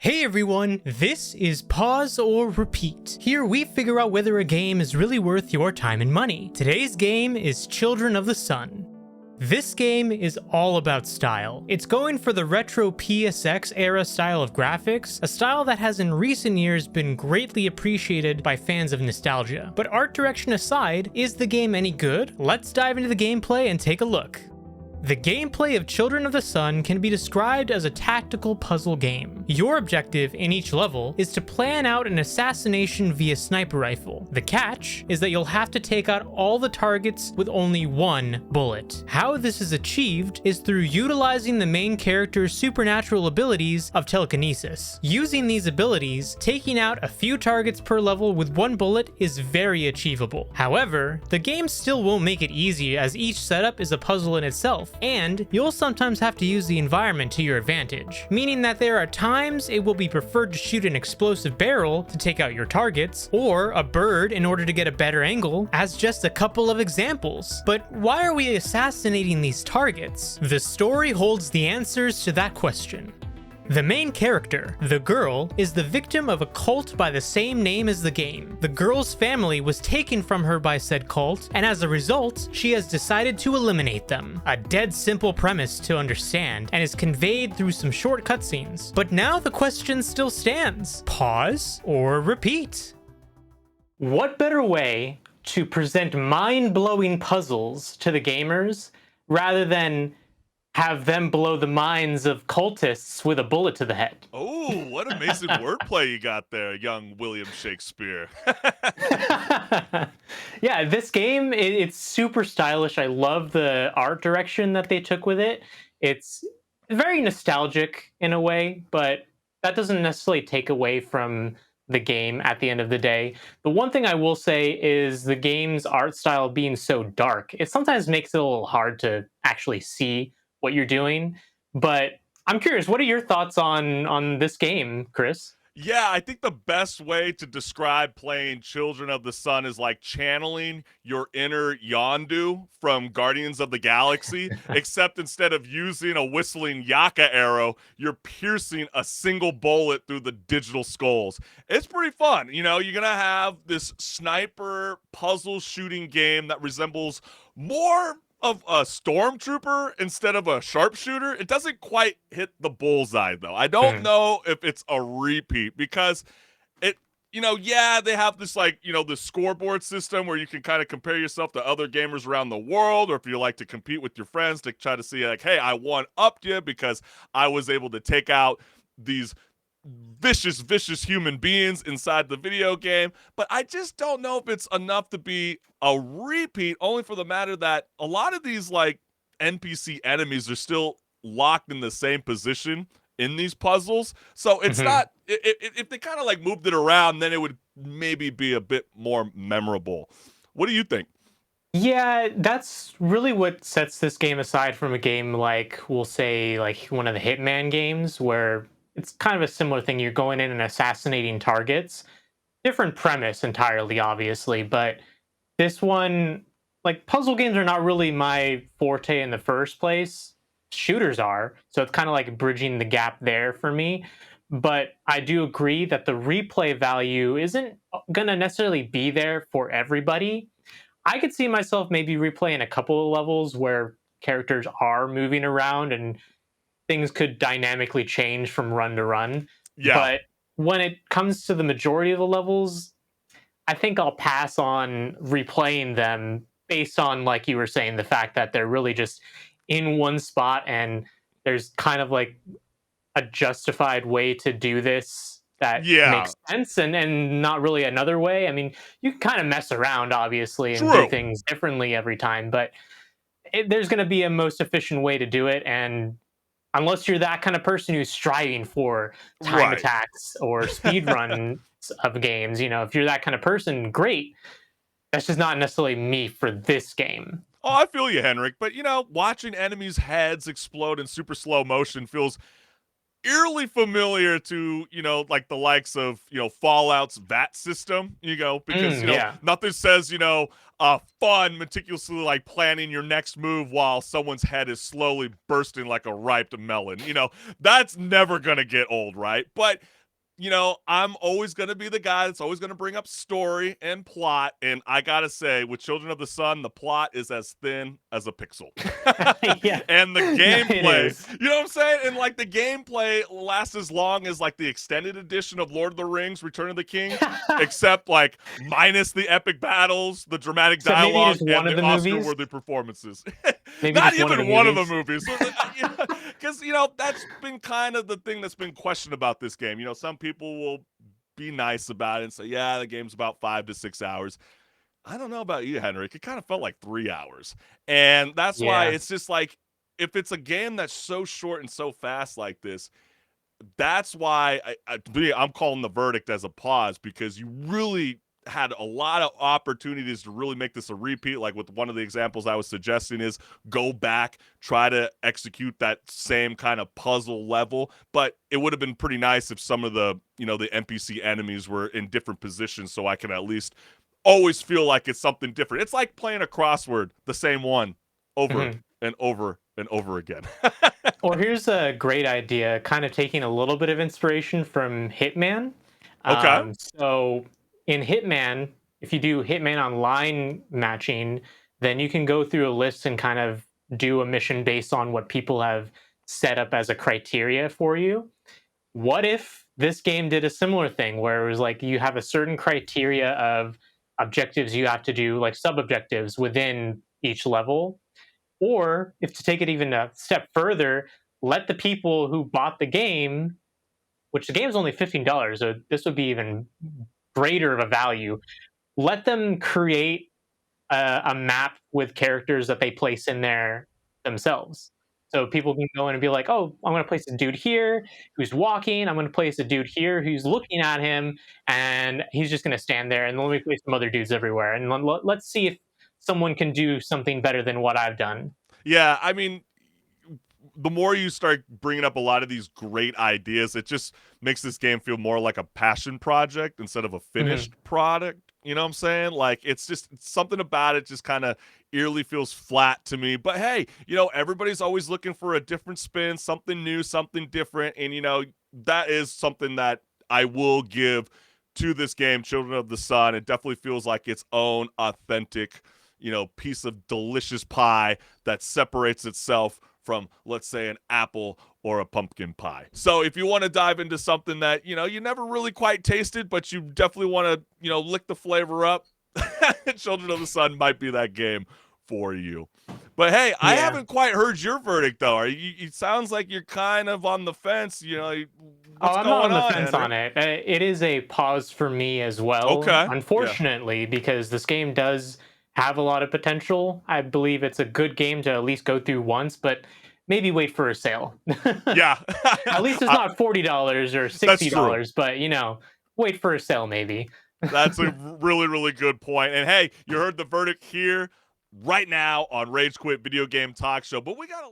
Hey everyone, this is Pause or Repeat. Here we figure out whether a game is really worth your time and money. Today's game is Children of the Sun. This game is all about style. It's going for the retro PSX era style of graphics, a style that has in recent years been greatly appreciated by fans of nostalgia. But art direction aside, is the game any good? Let's dive into the gameplay and take a look. The gameplay of Children of the Sun can be described as a tactical puzzle game. Your objective in each level is to plan out an assassination via sniper rifle. The catch is that you'll have to take out all the targets with only one bullet. How this is achieved is through utilizing the main character's supernatural abilities of telekinesis. Using these abilities, taking out a few targets per level with one bullet is very achievable. However, the game still won't make it easy, as each setup is a puzzle in itself, and you'll sometimes have to use the environment to your advantage, meaning that there are times it will be preferred to shoot an explosive barrel to take out your targets, or a bird in order to get a better angle, as just a couple of examples. But why are we assassinating these targets? The story holds the answers to that question. The main character, the girl, is the victim of a cult by the same name as the game. The girl's family was taken from her by said cult, and as a result, she has decided to eliminate them. A dead simple premise to understand, and is conveyed through some short cutscenes. But now the question still stands: pause or repeat? What better way to present mind-blowing puzzles to the gamers rather than have them blow the minds of cultists with a bullet to the head? Oh, what amazing wordplay you got there, young William Shakespeare. Yeah, this game, it's super stylish. I love the art direction that they took with it. It's very nostalgic in a way, but that doesn't necessarily take away from the game at the end of the day. The one thing I will say is the game's art style being so dark, it sometimes makes it a little hard to actually see what you're doing. But I'm curious, what are your thoughts on this game, Chris? Yeah, I think the best way to describe playing Children of the Sun is like channeling your inner Yondu from Guardians of the Galaxy, except instead of using a whistling Yaka arrow, you're piercing a single bullet through the digital skulls. It's pretty fun. You know, you're going to have this sniper puzzle shooting game that resembles more of a stormtrooper instead of a sharpshooter. It doesn't quite hit the bullseye though. I don't know if it's a repeat because yeah, they have this the scoreboard system where you can kind of compare yourself to other gamers around the world, or if you like to compete with your friends to try to see like, hey, I one-upped you because I was able to take out these vicious human beings inside the video game. But I just don't know if it's enough to be a repeat, only for the matter that a lot of these like NPC enemies are still locked in the same position in these puzzles. So it's not, if they kind of like moved it around, then it would maybe be a bit more memorable. What do you think? Yeah, that's really what sets this game aside from a game like, we'll say, like one of the Hitman games, where it's kind of a similar thing. You're going in and assassinating targets. Different premise entirely, obviously, but this one, like, puzzle games are not really my forte in the first place. Shooters are, so it's kind of like bridging the gap there for me. But I do agree that the replay value isn't going to necessarily be there for everybody. I could see myself maybe replaying a couple of levels where characters are moving around and things could dynamically change from run to run. Yeah. But when it comes to the majority of the levels, I think I'll pass on replaying them based on, like you were saying, the fact that they're really just in one spot and there's kind of like a justified way to do this that makes sense, and not really another way. I mean, you can kind of mess around, obviously, and do things differently every time, but there's going to be a most efficient way to do it. And unless you're that kind of person who's striving for time attacks or speed runs of games, if you're that kind of person, great. That's just not necessarily me for this game. Oh, I feel you, Henrik. But, watching enemies' heads explode in super slow motion feels eerily familiar to, like the likes of, Fallout's VAT system, because, nothing says, fun, meticulously like planning your next move while someone's head is slowly bursting like a ripe melon. That's never going to get old, right? But I'm always going to be the guy that's always going to bring up story and plot. And I got to say, with Children of the Sun, the plot is as thin as a pixel. Yeah. And the No, it gameplay, is. you know what I'm saying? And like the gameplay lasts as long as like the extended edition of Lord of the Rings, Return of the King, except like minus the epic battles, the dramatic So maybe dialogue, just one and of the the Oscar movies. worthy performances. Maybe Not just one of the even one of the movies. movies. Because, that's been kind of the thing that's been questioned about this game. Some people will be nice about it and say, yeah, the game's about 5 to 6 hours. I don't know about you, Henrik. It kind of felt like 3 hours. And that's why Yeah. it's just like, if it's a game that's so short and so fast like this, that's why I'm calling the verdict as a pause, because you really had a lot of opportunities to really make this a repeat. Like with one of the examples I was suggesting is go back, try to execute that same kind of puzzle level. But it would have been pretty nice if some of the NPC enemies were in different positions, so I can at least always feel like it's something different. It's like playing a crossword, the same one over Mhm. and over and over again. Or here's a great idea, kind of taking a little bit of inspiration from Hitman. Okay. So in Hitman, if you do Hitman Online matching, then you can go through a list and kind of do a mission based on what people have set up as a criteria for you. What if this game did a similar thing where it was like you have a certain criteria of objectives you have to do, like sub objectives within each level? Or if to take it even a step further, let the people who bought the game, which the game is only $15, so this would be even greater of a value, let them create a map with characters that they place in there themselves. So people can go in and be like, "Oh, I'm going to place a dude here who's walking. I'm going to place a dude here who's looking at him, and he's just going to stand there. And let me place some other dudes everywhere. And let's see if someone can do something better than what I've done." Yeah, I mean, the more you start bringing up a lot of these great ideas, it just makes this game feel more like a passion project instead of a Mhm. finished product. You know what I'm saying? Like it's something about it just kind of eerily feels flat to me. But hey, everybody's always looking for a different spin, something new, something different, and that is something that I will give to this game, Children of the Sun. It definitely feels like its own authentic, piece of delicious pie that separates itself from, let's say, an apple or a pumpkin pie. So if you want to dive into something that, you never really quite tasted, but you definitely want to, lick the flavor up, Children of the Sun might be that game for you. But hey, I Yeah. haven't quite heard your verdict though. It sounds like you're kind of on the fence. Oh, What's I'm not going on the on, fence Henrik? on it. It is a pause for me as well, Okay. Yeah. unfortunately, because this game does have a lot of potential. I believe it's a good game to at least go through once, but maybe wait for a sale. Yeah. At least it's not $40 or That's true. $60, but wait for a sale maybe. That's a really, really good point. And hey, you heard the verdict here right now on Rage Quit Video Game Talk Show. But we got